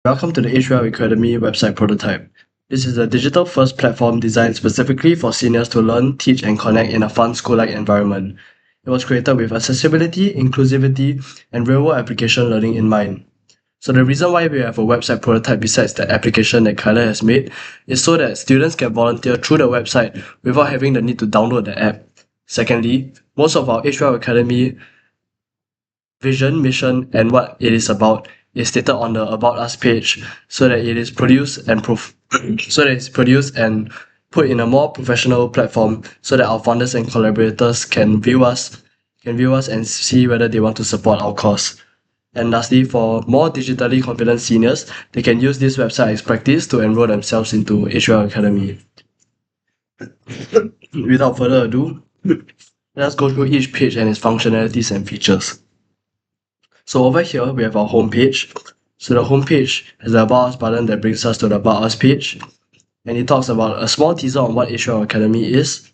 Welcome to the HVL Academy website prototype. This is a digital-first platform designed specifically for seniors to learn, teach, and connect in a fun school-like environment. It was created with accessibility, inclusivity, and real-world application learning in mind. So the reason why we have a website prototype besides the application that Kyler has made is so that students can volunteer through the website without having the need to download the app. Secondly, most of our HVL Academy vision, mission, and what it is about is stated on the About Us page so that it is produced and put in a more professional platform so that our founders and collaborators can view us and see whether they want to support our cause. And lastly, for more digitally confident seniors, they can use this website as practice to enroll themselves into HVL Academy. Without further ado, let us go through each page and its functionalities and features. So over here, we have our home page. So the home page has the About Us button that brings us to the About Us page. And it talks about a small teaser on what HVL Academy is,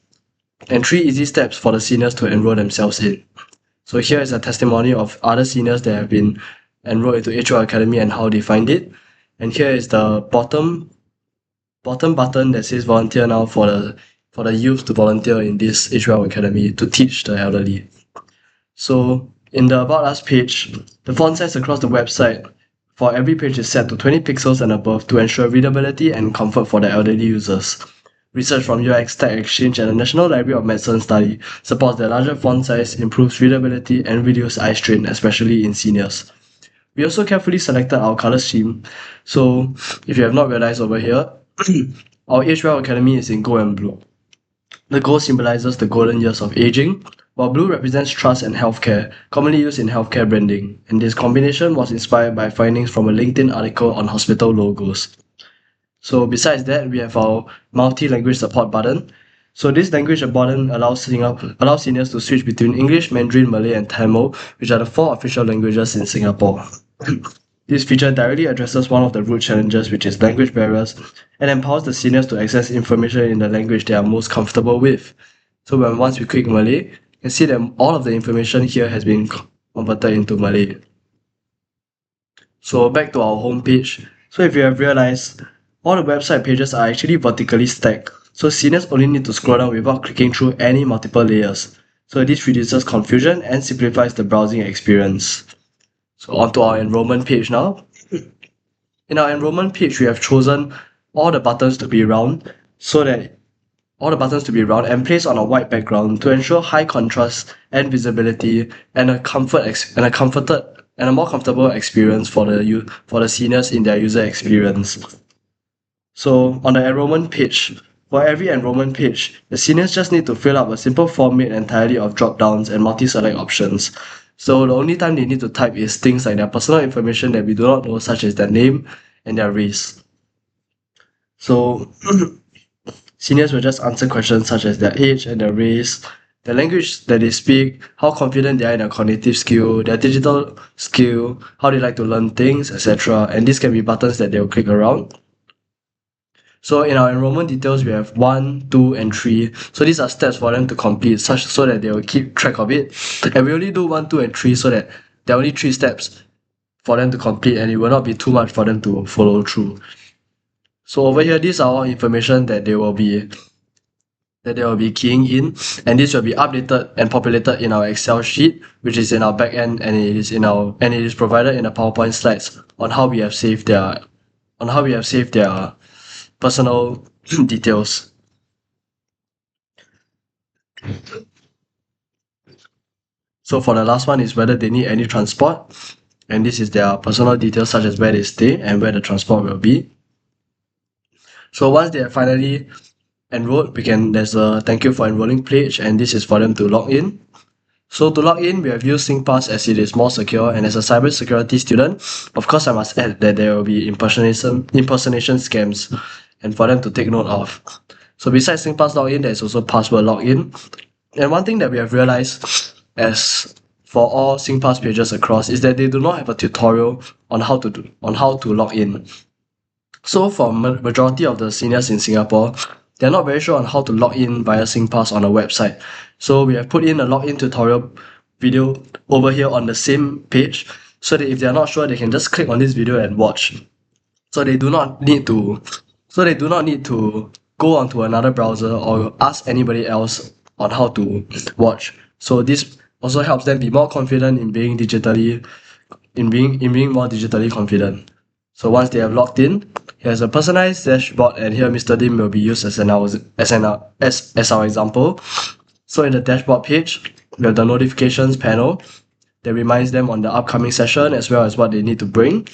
and 3 easy steps for the seniors to enroll themselves in. So here is a testimony of other seniors that have been enrolled into HVL Academy and how they find it. And here is the bottom button that says volunteer now for the youth to volunteer in this HVL Academy to teach the elderly. So in the About Us page, the font size across the website for every page is set to 20 pixels and above to ensure readability and comfort for the elderly users. Research from UX Tech Exchange and the National Library of Medicine study supports that larger font size improves readability and reduces eye strain, especially in seniors. We also carefully selected our color scheme. So if you have not realized over here, our HVL Academy is in gold and blue. The gold symbolizes the golden years of aging, while blue represents trust and healthcare, commonly used in healthcare branding, and this combination was inspired by findings from a LinkedIn article on hospital logos. So besides that, we have our multi-language support button. So this language button allows seniors to switch between English, Mandarin, Malay, and Tamil, which are the 4 official languages in Singapore. This feature directly addresses one of the root challenges, which is language barriers, and empowers the seniors to access information in the language they are most comfortable with. So once we click Malay, you can see that all of the information here has been converted into Malay. So back to our home page. So if you have realized, all the website pages are actually vertically stacked, so seniors only need to scroll down without clicking through any multiple layers. So this reduces confusion and simplifies the browsing experience. So onto our enrollment page now. In our enrollment page, we have chosen all the buttons to be round and placed on a white background to ensure high contrast and visibility and a more comfortable experience for the seniors in their user experience. So on the enrollment page, for every enrollment page, the seniors just need to fill out a simple form made entirely of drop-downs and multi-select options. So the only time they need to type is things like their personal information that we do not know, such as their name and their race. So seniors will just answer questions such as their age and their race, the language that they speak, how confident they are in their cognitive skill, their digital skill, how they like to learn things, etc. And these can be buttons that they will click around. So in our enrollment details, we have 1, 2, and 3. So these are steps for them to complete so that they will keep track of it. And we only do 1, 2, and 3 so that there are only 3 steps for them to complete and it will not be too much for them to follow through. So over here, these are all information that they will be keying in, and this will be updated and populated in our Excel sheet, which is in our backend, and it is provided in the PowerPoint slides on how we have saved their personal details. So for the last one is whether they need any transport, and this is their personal details such as where they stay and where the transport will be. So once they have finally enrolled, there's a thank you for enrolling page, and this is for them to log in. So to log in, we have used SingPass as it is more secure, and as a cybersecurity student, of course I must add that there will be impersonation scams, and for them to take note of. So besides SingPass login, there's also password login. And one thing that we have realized as for all SingPass pages across is that they do not have a tutorial on how to log in. So for majority of the seniors in Singapore, they're not very sure on how to log in via SingPass on a website. So we have put in a login tutorial video over here on the same page so that if they're not sure, they can just click on this video and watch. So they do not need to go onto another browser or ask anybody else on how to watch. So this also helps them be more confident in being more digitally confident. So once they have logged in, here's a personalized dashboard, and here Mr. Lim will be used as our example. So in the dashboard page, we have the notifications panel that reminds them on the upcoming session as well as what they need to bring.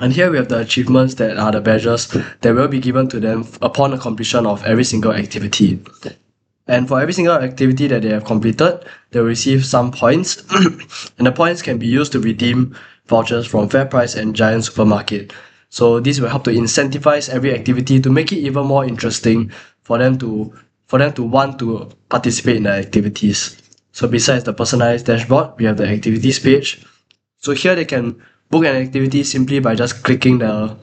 And here we have the achievements that are the badges that will be given to them upon the completion of every single activity. And for every single activity that they have completed, they will receive some points, and the points can be used to redeem vouchers from FairPrice and Giant Supermarket. So this will help to incentivize every activity to make it even more interesting for them to want to participate in the activities. So besides the personalized dashboard, we have the activities page. So here they can book an activity simply by just clicking the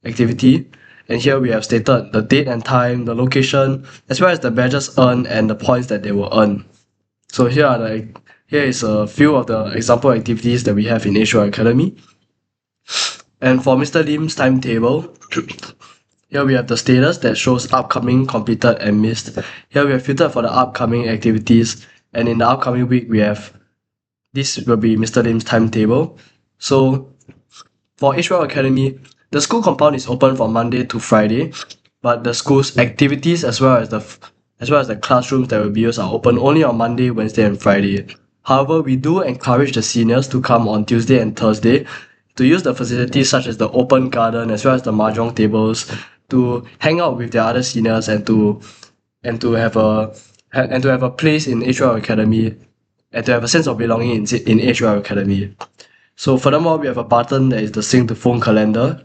activity. And here we have stated the date and time, the location, as well as the badges earned and the points that they will earn. So here is a few of the example activities that we have in HL Academy. And for Mr. Lim's timetable, here we have the status that shows upcoming, completed, and missed. Here we have filtered for the upcoming activities, and in the upcoming week this will be Mr. Lim's timetable. So for HL Academy, the school compound is open from Monday to Friday, but the school's activities as well as the classrooms that will be used are open only on Monday, Wednesday, and Friday. However, we do encourage the seniors to come on Tuesday and Thursday to use the facilities such as the open garden as well as the mahjong tables to hang out with their other seniors and to have a place in HL Academy and to have a sense of belonging in HL Academy. So furthermore, we have a button that is the sync to phone calendar.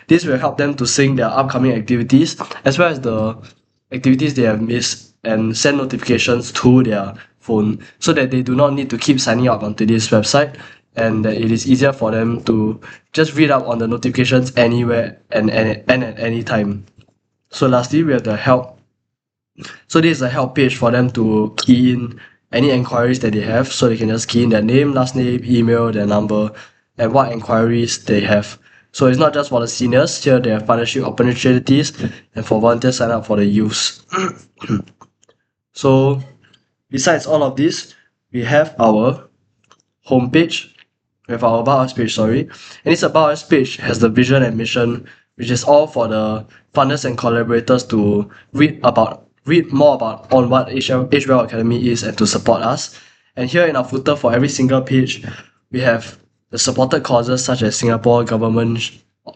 This will help them to sync their upcoming activities as well as the activities they have missed and send notifications to their phone so that they do not need to keep signing up onto this website, and that it is easier for them to just read up on the notifications anywhere and at any time. So lastly, we have the help. So this is a help page for them to key in any enquiries that they have, so they can just key in their name, last name, email, their number, and what enquiries they have. So it's not just for the seniors. Here they have partnership opportunities and for volunteer sign up for the youths. So besides all of this, we have our homepage. We have our About Us page, and this About Us page has the vision and mission, which is all for the funders and collaborators to read more about on what HL Academy is and to support us. And here in our footer for every single page, we have the supported causes such as Singapore Government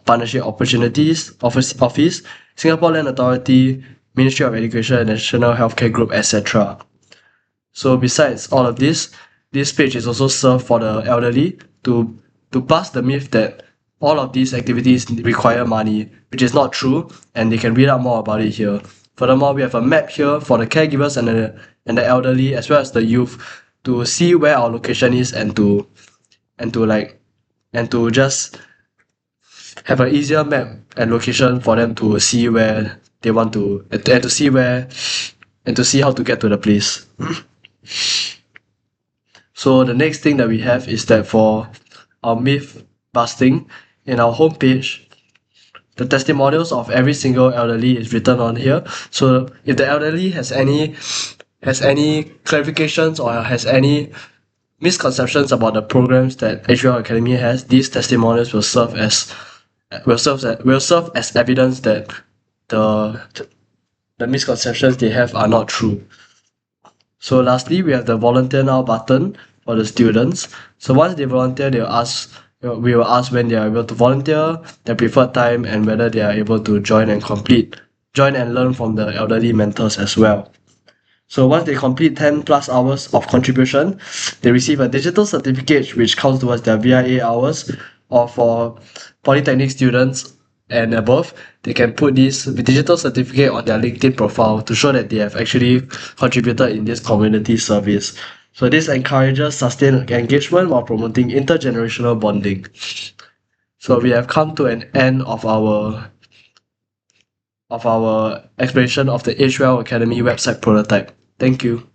Partnership Opportunities Office, Singapore Land Authority, Ministry of Education, and National Healthcare Group, etc. So besides all of this page is also served for the elderly to bust the myth that all of these activities require money, which is not true, and they can read up more about it here. Furthermore, we have a map here for the caregivers and the elderly as well as the youth to see where our location is and to just have an easier map and location for them to see where they want to and to see how to get to the place. So the next thing that we have is that for our myth busting, in our homepage, the testimonials of every single elderly is written on here. So if the elderly has any clarifications or has any misconceptions about the programs that HL Academy has, these testimonials will serve as evidence that the misconceptions they have are not true. So lastly, we have the volunteer now button for the students. So once they volunteer, we will ask when they are able to volunteer, their preferred time, and whether they are able to join and learn from the elderly mentors as well. So once they complete 10 plus hours of contribution, they receive a digital certificate which counts towards their VIA hours, or for polytechnic students and above, they can put this digital certificate on their LinkedIn profile to show that they have actually contributed in this community service. So this encourages sustained engagement while promoting intergenerational bonding. So we have come to an end of our explanation of the HL Academy website prototype. Thank you.